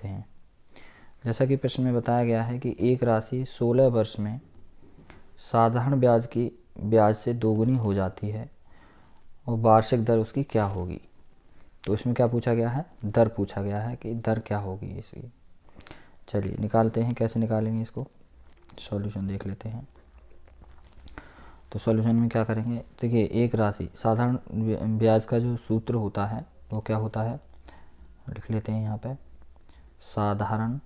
करते हैं। जैसा कि प्रश्न में बताया गया है कि एक राशि 16 वर्ष में साधारण ब्याज से दोगुनी हो जाती है और वार्षिक दर उसकी क्या होगी। तो इसमें क्या पूछा गया है, दर पूछा गया है कि दर क्या होगी इसकी। चलिए निकालते हैं, कैसे निकालेंगे इसको, सॉल्यूशन देख लेते हैं। तो सॉल्यूशन में क्या करेंगे, देखिए एक राशि साधारण ब्याज का जो सूत्र होता है वो क्या होता है, लिख लेते हैं यहाँ पे, साधारण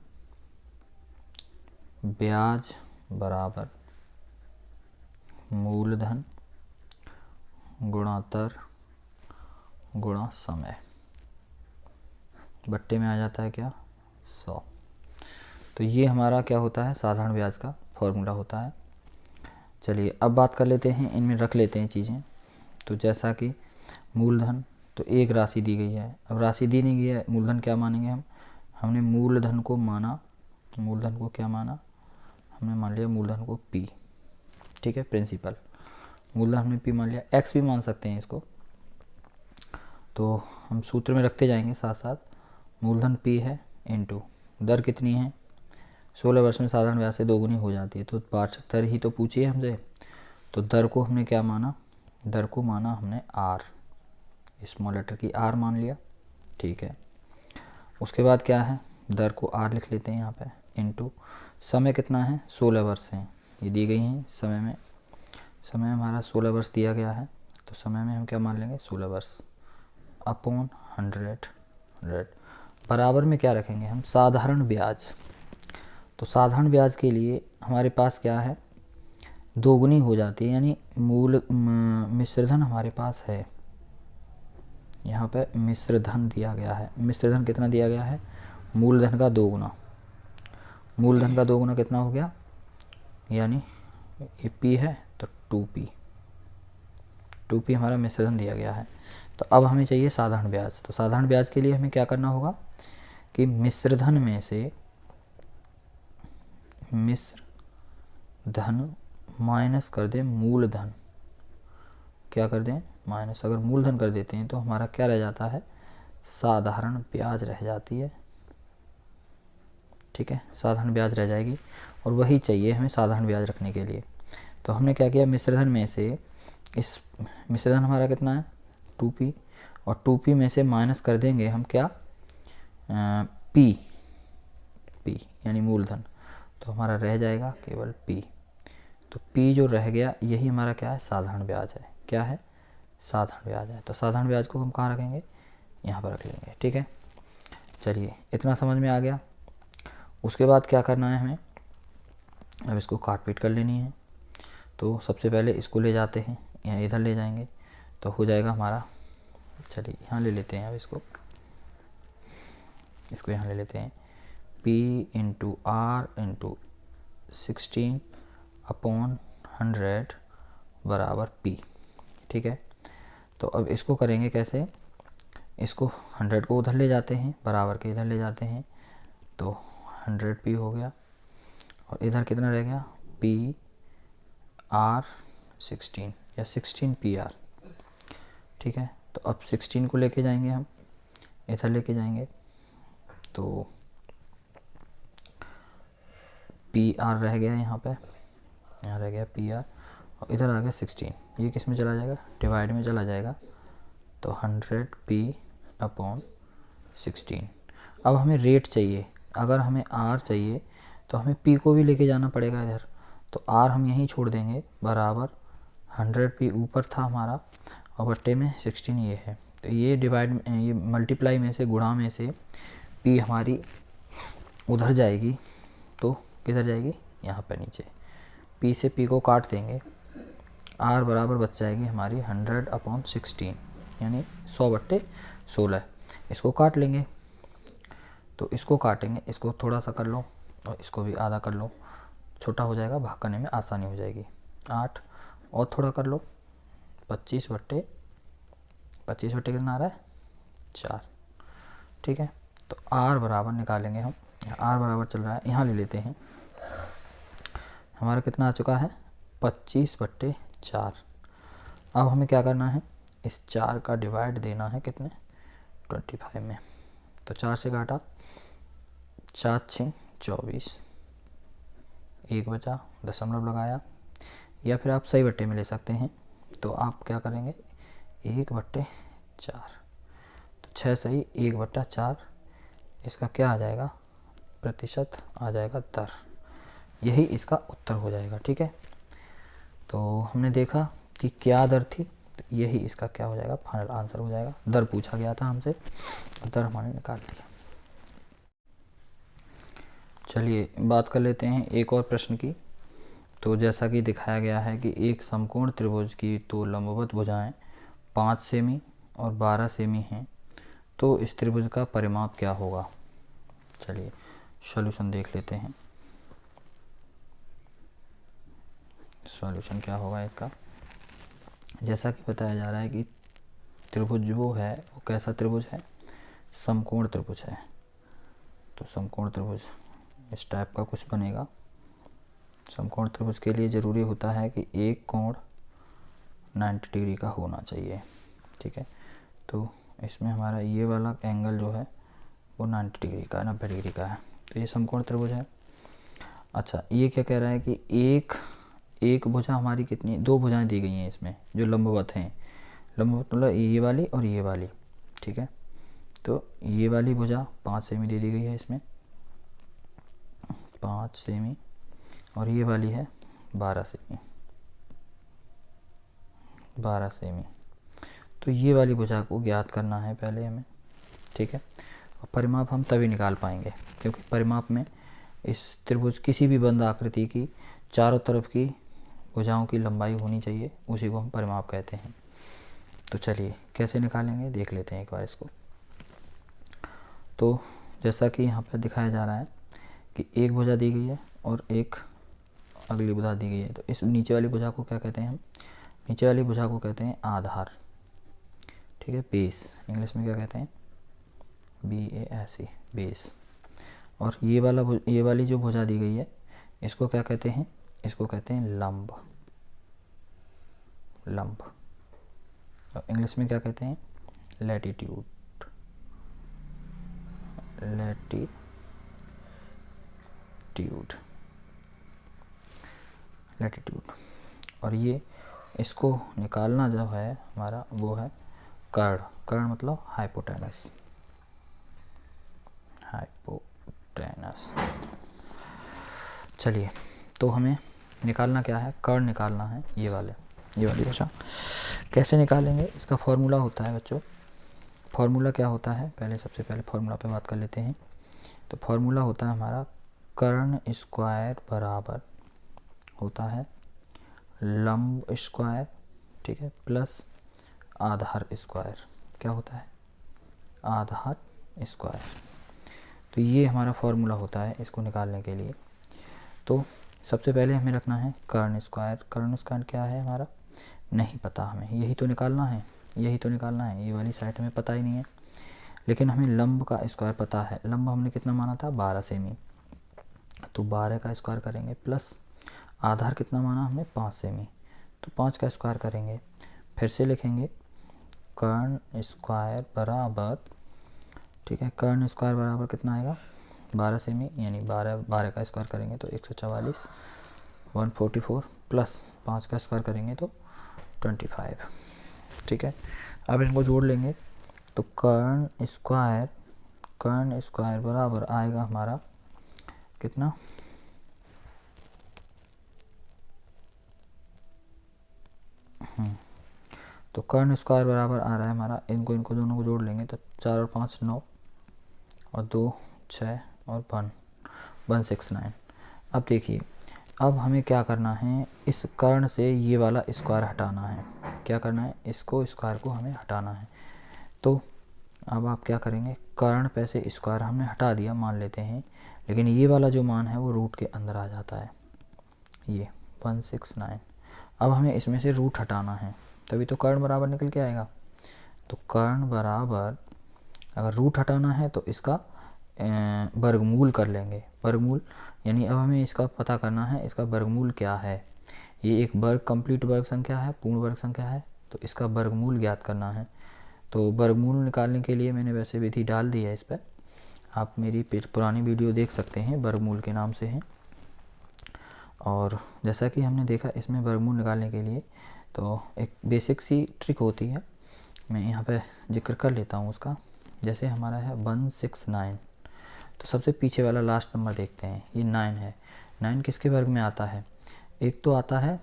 ब्याज बराबर मूलधन गुणातर गुणा समय, बट्टे में आ जाता है क्या 100। तो ये हमारा क्या होता है, साधारण ब्याज का फॉर्मूला होता है। चलिए अब बात कर लेते हैं, इनमें रख लेते हैं चीज़ें। तो जैसा कि मूलधन, तो एक राशि दी गई है, अब राशि दी नहीं गई है, मूलधन क्या मानेंगे हमने मूलधन को माना, मूलधन को क्या माना, हमने मान लिया मूलधन को P, ठीक है, प्रिंसिपल मूलधन हमने P मान लिया, X भी मान सकते हैं इसको। तो हम सूत्र में रखते जाएंगे साथ साथ, मूलधन P है इनटू दर कितनी है, 16 वर्ष में साधारण ब्याज से दोगुनी हो जाती है, तो वार्षिक दर ही तो पूछिए हमसे। तो दर को हमने क्या माना, दर को माना हमने R, स्मॉल लेटर की R मान लिया, ठीक है। उसके बाद क्या है, दर को R लिख लेते हैं यहाँ पे, इनटू समय कितना है 16 वर्ष है, ये दी गई हैं समय में, समय हमारा 16 वर्ष दिया गया है, तो समय में हम क्या मान लेंगे 16 वर्ष अपॉन 100 बराबर में क्या रखेंगे हम, साधारण ब्याज। तो साधारण ब्याज के लिए हमारे पास क्या है, दोगुनी हो जाती है, यानी मिश्रधन हमारे पास है, यहाँ पे मिश्रधन दिया गया है। मिश्रधन कितना दिया गया है, मूलधन का दोगुना, मूलधन का दोगुना कितना हो गया, यानी ये P है तो 2P हमारा मिश्रधन दिया गया है। तो अब हमें चाहिए साधारण ब्याज। तो साधारण ब्याज के लिए हमें क्या करना होगा कि मिश्रधन में से मिश्रधन माइनस कर दें मूलधन, क्या कर दें माइनस, अगर मूलधन कर देते हैं तो हमारा क्या रह जाता है, साधारण ब्याज रह जाती है, ठीक है, साधारण ब्याज रह जाएगी, और वही चाहिए हमें साधारण ब्याज रखने के लिए। तो हमने क्या किया, मिश्रधन में से इस मिश्रधन हमारा कितना है 2P, और 2P में से माइनस कर देंगे हम क्या P यानी मूलधन, तो हमारा रह जाएगा केवल P। तो P जो रह गया यही हमारा क्या है, साधारण ब्याज है, क्या है साधारण ब्याज है। तो साधारण ब्याज को हम कहाँ रखेंगे, यहाँ पर रख लेंगे, ठीक है। चलिए इतना समझ में आ गया। उसके बाद क्या करना है हमें, अब इसको काट पीट कर लेनी है। तो सबसे पहले इसको ले जाते हैं, यहाँ इधर ले जाएंगे तो हो जाएगा हमारा, चलिए यहाँ ले लेते हैं, अब इसको यहाँ ले लेते हैं, P into R into 16 upon 100 बराबर P, ठीक है। तो अब इसको करेंगे कैसे, इसको 100 को उधर ले जाते हैं, बराबर के इधर ले जाते हैं, तो 100P हो गया, और इधर कितना रह गया PR 16 या 16PR, ठीक है। तो अब 16 को लेके जाएंगे हम, इधर लेके जाएंगे, तो PR रह गया यहाँ पे, यहाँ रह गया PR, और इधर आ गया 16, ये किस में चला जाएगा, डिवाइड में चला जाएगा, तो 100P अपॉन 16। अब हमें रेट चाहिए, अगर हमें R चाहिए तो हमें P को भी लेके जाना पड़ेगा इधर, तो R हम यहीं छोड़ देंगे, बराबर 100P ऊपर था हमारा और बट्टे में 16 ये है, तो ये डिवाइड में, ये मल्टीप्लाई में से, गुणा में से P हमारी उधर जाएगी, तो किधर जाएगी, यहाँ पर नीचे, P से P को काट देंगे, R बराबर बच जाएगी हमारी 100 अपॉन 16, यानी 100/16। इसको काट लेंगे, तो इसको काटेंगे, इसको थोड़ा सा कर लो और इसको भी आधा कर लो, छोटा हो जाएगा, भाग करने में आसानी हो जाएगी। 8 और थोड़ा कर लो, 25/25 कितना आ रहा है 4, ठीक है। तो R बराबर निकालेंगे हम, R बराबर चल रहा है, यहाँ ले लेते हैं, हमारा कितना आ चुका है 25/4। अब हमें क्या करना है, इस 4 का डिवाइड देना है कितने 25 में, तो 4 से काटा 4×6 24, 1 बचा, दशमलव लगाया, या फिर आप सही बट्टे में ले सकते हैं। तो आप क्या करेंगे, 1/4, तो 6 सही 1/4, इसका क्या आ जाएगा, प्रतिशत आ जाएगा दर, यही इसका उत्तर हो जाएगा। ठीक है, तो हमने देखा कि क्या दर थी, तो यही इसका क्या हो जाएगा, फाइनल आंसर हो जाएगा। दर पूछा गया था हमसे, दर हमने निकाल लिया। चलिए बात कर लेते हैं एक और प्रश्न की। तो जैसा कि दिखाया गया है कि एक समकोण त्रिभुज की तो लंबवत भुजाएं 5 सेमी और 12 सेमी हैं, तो इस त्रिभुज का परिमाप क्या होगा। चलिए सॉल्यूशन देख लेते हैं। सॉल्यूशन क्या होगा इसका, जैसा कि बताया जा रहा है कि त्रिभुज जो है वो कैसा त्रिभुज है, समकोण त्रिभुज है। तो समकोण त्रिभुज इस टाइप का कुछ बनेगा। समकोण त्रिभुज के लिए ज़रूरी होता है कि एक कोण 90 डिग्री का होना चाहिए। ठीक है, तो इसमें हमारा ये वाला एंगल जो है वो 90 डिग्री का, 90 डिग्री का है। तो ये समकोण त्रिभुज है। अच्छा, ये क्या कह रहा है कि एक भुजा हमारी कितनी, 2 भुजाएं दी गई हैं इसमें जो लंबवत हैं। लंबवत मतलब ये वाली और ये वाली। ठीक है, तो ये वाली भुजा 5 सेमी दे दी गई है इसमें, 5 सेमी, और ये वाली है 12 सेमी, 12 सेमी। तो ये वाली भुजा को ज्ञात करना है पहले हमें। ठीक है, और परिमाप हम तभी निकाल पाएंगे क्योंकि परिमाप में इस त्रिभुज किसी भी बंद आकृति की चारों तरफ की भुजाओं की लंबाई होनी चाहिए, उसी को हम परिमाप कहते हैं। तो चलिए कैसे निकालेंगे देख लेते हैं एक बार इसको। तो जैसा कि यहाँ पर दिखाया जा रहा है कि एक भुजा दी गई है और एक अगली भुजा दी गई है। तो इस नीचे वाली भुजा को क्या कहते हैं हम, नीचे वाली भुजा को कहते हैं आधार। ठीक है, बेस, इंग्लिश में क्या कहते हैं, BASE, बेस। और ये वाली जो भुजा दी गई है इसको क्या कहते हैं, इसको कहते हैं लंब। लंब और इंग्लिश में क्या कहते हैं, लैटिट्यूड। लैटिट्यूड। और ये इसको निकालना जो है हमारा वो है कर्ण। कर्ण मतलब हाइपोटेनस। हाइपोटेनस। चलिए, तो हमें निकालना क्या है, कर्ण निकालना है, ये वाली भुजा। कैसे निकालेंगे, इसका फॉर्मूला होता है बच्चों। फॉर्मूला क्या होता है, सबसे पहले फॉर्मूला पे बात कर लेते हैं। तो फॉर्मूला होता है हमारा कर्ण स्क्वायर बराबर होता है लंब स्क्वायर, ठीक है, प्लस आधार स्क्वायर। क्या होता है, आधार स्क्वायर। तो ये हमारा फॉर्मूला होता है इसको निकालने के लिए। तो सबसे पहले हमें रखना है कर्ण स्क्वायर। कर्ण स्क्वायर क्या है हमारा, नहीं पता हमें, यही तो निकालना है। ये वाली साइड हमें पता ही नहीं है, लेकिन हमें लंब का स्क्वायर पता है। लंब हमने कितना माना था, 12 सेमी। तो 12 का स्क्वायर करेंगे, प्लस आधार कितना माना हमने, 5 सेमी। तो 5 का स्क्वायर करेंगे, फिर से लिखेंगे कर्ण स्क्वायर बराबर, ठीक है, कर्ण स्क्वायर बराबर कितना आएगा, 12 सेमी, यानी 12 का स्क्वायर करेंगे तो 144, 144, प्लस 5 का स्क्वायर करेंगे तो 25। ठीक है, अब इनको जोड़ लेंगे तो कर्ण स्क्वायर बराबर आएगा हमारा कितना, तो कर्ण स्क्वायर बराबर आ रहा है हमारा, इनको दोनों को जोड़ लेंगे तो 4 और 5 9 और 2 6 और 169। अब देखिए, अब हमें क्या करना है, इस कर्ण से ये वाला स्क्वायर हटाना है। क्या करना है, इसको स्क्वायर को हमें हटाना है। तो अब आप क्या करेंगे, कर्ण पे से स्क्वायर हमने हटा दिया मान लेते हैं, लेकिन ये वाला जो मान है वो रूट के अंदर आ जाता है, ये 169। अब हमें इसमें से रूट हटाना है, तभी तो कर्ण बराबर निकल के आएगा। तो कर्ण बराबर, अगर रूट हटाना है तो इसका वर्गमूल कर लेंगे। वर्गमूल यानी अब हमें इसका पता करना है इसका वर्गमूल क्या है। ये एक वर्ग कंप्लीट वर्ग संख्या है, पूर्ण वर्ग संख्या है, तो इसका वर्गमूल ज्ञात करना है। तो वर्गमूल निकालने के लिए मैंने वैसे विधि डाल दी है इस पर, आप मेरी पुरानी वीडियो देख सकते हैं, वर्गमूल के नाम से है। और जैसा कि हमने देखा इसमें वर्गमूल निकालने के लिए तो एक बेसिक सी ट्रिक होती है, मैं यहाँ पे जिक्र कर लेता हूँ उसका। जैसे हमारा है 169, तो सबसे पीछे वाला लास्ट नंबर देखते हैं, ये 9 है। 9 किसके वर्ग में आता है? एक तो आता है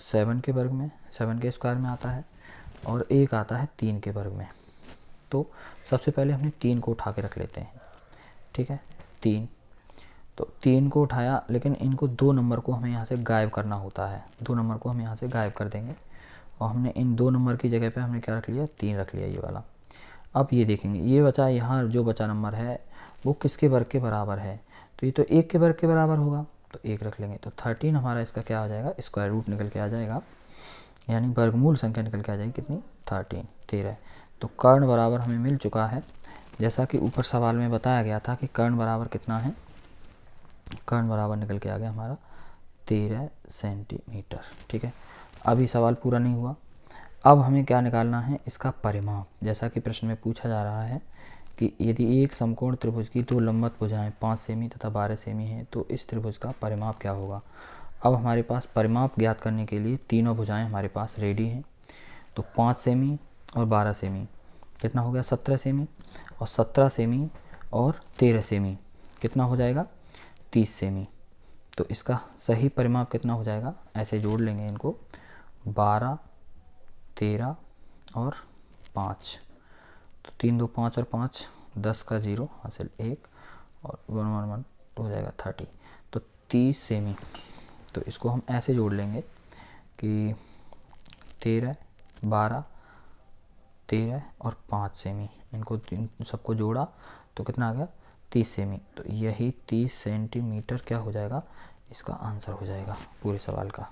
7 के वर्ग में, 7 के स्क्वायर में आता है, और एक आता है 3 के वर्ग में। तो सबसे पहले हमने 3 को उठा के रख लेते हैं, ठीक है। 3, तो 3 को उठाया, लेकिन इनको 2 नंबर को हमें यहाँ से गायब करना होता है। 2 नंबर को हम यहाँ से गायब कर देंगे, और हमने इन 2 नंबर की जगह पे हमने क्या रख लिया? 3 रख लिया, ये वाला। अब ये देखेंगे, ये बचा, यहाँ जो बचा नंबर है वो किसके वर्ग के बराबर है? तो ये तो 1 के वर्ग के बराबर होगा, तो 1 रख लेंगे। तो 13 हमारा इसका क्या आ जाएगा? स्क्वायर रूट निकल के आ जाएगा, यानी वर्गमूल संख्या निकल के आ जाएगी कितनी? 13। तो कर्ण बराबर हमें मिल चुका है, जैसा कि ऊपर सवाल में बताया गया था कि कर्ण बराबर कितना है। कर्ण बराबर निकल के आ गया हमारा 13 सेंटीमीटर, ठीक है। अभी सवाल पूरा नहीं हुआ, अब हमें क्या निकालना है? इसका परिमाप। जैसा कि प्रश्न में पूछा जा रहा है कि यदि एक समकोण त्रिभुज की 2 लंबवत भुजाएं 5 सेमी तथा 12 सेमी हैं, तो इस त्रिभुज का परिमाप क्या होगा? अब हमारे पास परिमाप ज्ञात करने के लिए तीनों भुजाएं हमारे पास रेडी हैं। तो 5 सेमी और 12 सेमी कितना हो गया? 17 सेमी, और 17 सेमी और 13 सेमी कितना हो जाएगा? 30 सेमी। तो इसका सही परिमाप कितना हो जाएगा? ऐसे जोड़ लेंगे इनको, 12, 13 और 5। तो 3 2 5 और 5 10 का 0 हासिल 1, और 1 1 1 तो हो जाएगा 30। तो 30 सेमी। तो इसको हम ऐसे जोड़ लेंगे कि 13, 12, 13 और 5 सेमी, इनको सबको जोड़ा तो कितना आ गया? 30 सेमी। तो यही 30 सेंटीमीटर क्या हो जाएगा? इसका आंसर हो जाएगा पूरे सवाल का।